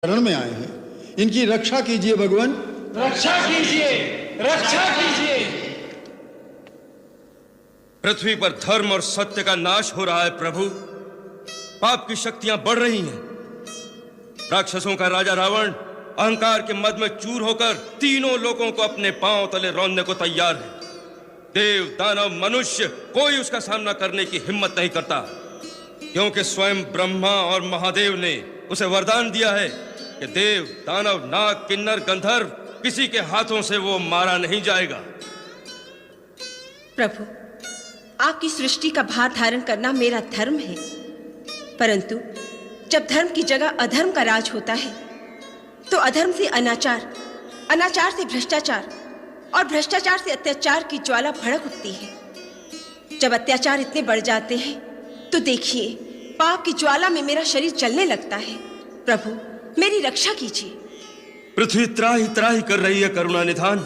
शरण में आए हैं, इनकी रक्षा कीजिए भगवान, रक्षा कीजिए, रक्षा कीजिए। पृथ्वी पर धर्म और सत्य का नाश हो रहा है प्रभु। पाप की शक्तियां बढ़ रही हैं। राक्षसों का राजा रावण अहंकार के मद में चूर होकर तीनों लोगों को अपने पांव तले रौंदने को तैयार है। देव, दानव, मनुष्य कोई उसका सामना करने की हिम्मत नहीं करता, क्योंकि स्वयं ब्रह्मा और महादेव ने उसे वरदान दिया है कि देव, दानव, नाग, किन्नर, गंधर्व किसी के हाथों से वो मारा नहीं जाएगा। प्रभु, आपकी सृष्टि का भार धारण करना मेरा धर्म है, परंतु जब धर्म की जगह अधर्म का राज होता है तो अधर्म से अनाचार, अनाचार से भ्रष्टाचार और भ्रष्टाचार से अत्याचार की ज्वाला भड़क उठती है। जब अत्याचार इतने बढ़ जाते हैं तो देखिए, पाप की ज्वाला में मेरा शरीर जलने लगता है। प्रभु, मेरी रक्षा कीजिए। पृथ्वी त्राही त्राही कर रही है करुणा निधान।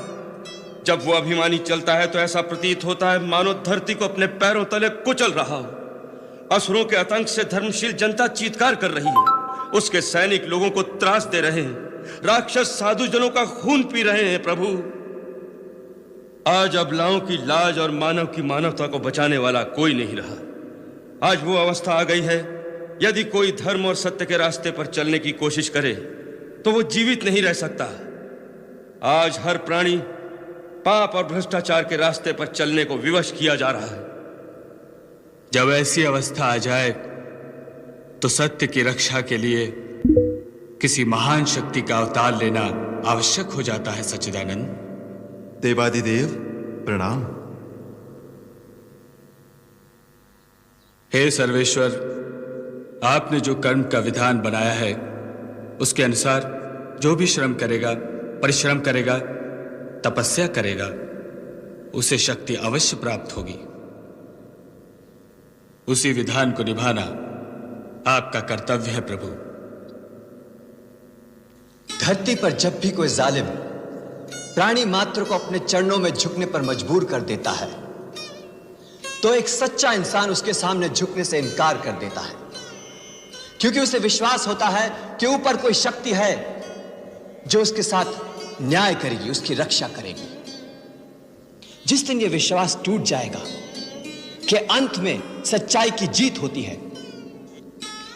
जब वो अभिमानी चलता है तो ऐसा प्रतीत होता है मानो धरती को अपने पैरों तले कुचल रहा हो। असुरों के आतंक से धर्मशील जनता चीत्कार कर रही है। उसके सैनिक लोगों को त्रास दे रहे हैं। राक्षस साधुजनों का खून पी रहे हैं। प्रभु, आज अबलाओं की लाज और मानव की मानवता को बचाने वाला कोई नहीं रहा। आज वो अवस्था आ गई है, यदि कोई धर्म और सत्य के रास्ते पर चलने की कोशिश करे तो वो जीवित नहीं रह सकता। आज हर प्राणी पाप और भ्रष्टाचार के रास्ते पर चलने को विवश किया जा रहा है। जब ऐसी अवस्था आ जाए तो सत्य की रक्षा के लिए किसी महान शक्ति का अवतार लेना आवश्यक हो जाता है। सच्चिदानंद। देवादिदेव प्रणाम। हे सर्वेश्वर, आपने जो कर्म का विधान बनाया है उसके अनुसार जो भी श्रम करेगा, परिश्रम करेगा, तपस्या करेगा, उसे शक्ति अवश्य प्राप्त होगी। उसी विधान को निभाना आपका कर्तव्य है प्रभु। धरती पर जब भी कोई जालिम प्राणी मात्र को अपने चरणों में झुकने पर मजबूर कर देता है तो एक सच्चा इंसान उसके सामने झुकने से इनकार कर देता है, क्योंकि उसे विश्वास होता है कि ऊपर कोई शक्ति है जो उसके साथ न्याय करेगी, उसकी रक्षा करेगी। जिस दिन यह विश्वास टूट जाएगा कि अंत में सच्चाई की जीत होती है,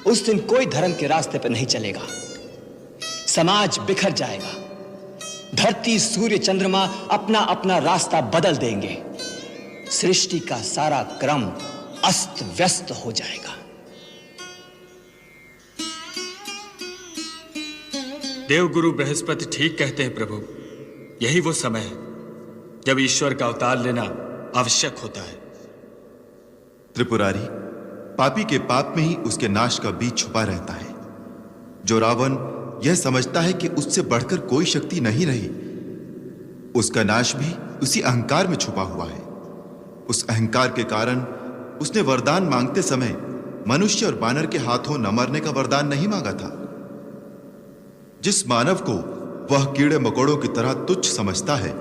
उस दिन कोई धर्म के रास्ते पर नहीं चलेगा। समाज बिखर जाएगा। धरती, सूर्य, चंद्रमा अपना अपना रास्ता बदल देंगे। सृष्टि का सारा क्रम अस्त व्यस्त हो जाएगा। देवगुरु बृहस्पति ठीक कहते हैं प्रभु। यही वो समय है जब ईश्वर का अवतार लेना आवश्यक होता है। त्रिपुरारी, पापी के पाप में ही उसके नाश का बीज छुपा रहता है। जो रावण यह समझता है कि उससे बढ़कर कोई शक्ति नहीं रही, उसका नाश भी उसी अहंकार में छुपा हुआ है। उस अहंकार के कारण उसने वरदान मांगते समय मनुष्य और बानर के हाथों न मरने का वरदान नहीं मांगा था। जिस मानव को वह कीड़े मकोड़ों की तरह तुच्छ समझता है,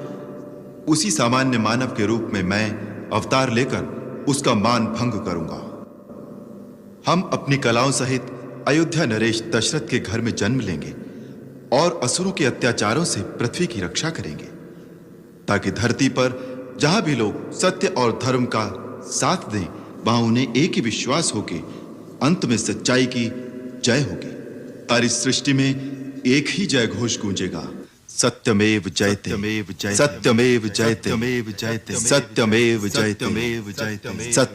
उसी सामान्य मानव के रूप में मैं अवतार लेकर उसका मान भंग करूंगा। हम अपनी कलाओं सहित अयोध्या नरेश दशरथ के घर में जन्म लेंगे और असुरों के अत्याचारों से पृथ्वी की रक्षा करेंगे, ताकि धरती पर जहां भी लोग सत्य और धर्म का साथ दें, वहां उन्हें एक ही विश्वास हो कि अंत में सच्चाई की जय होगी। सारी सृष्टि में एक ही जय घोष गूंजेगा, सत्यमेव जयते, सत्यमेव जयते, सत्यमेव जयते, सत्यमेव जयते, सत्य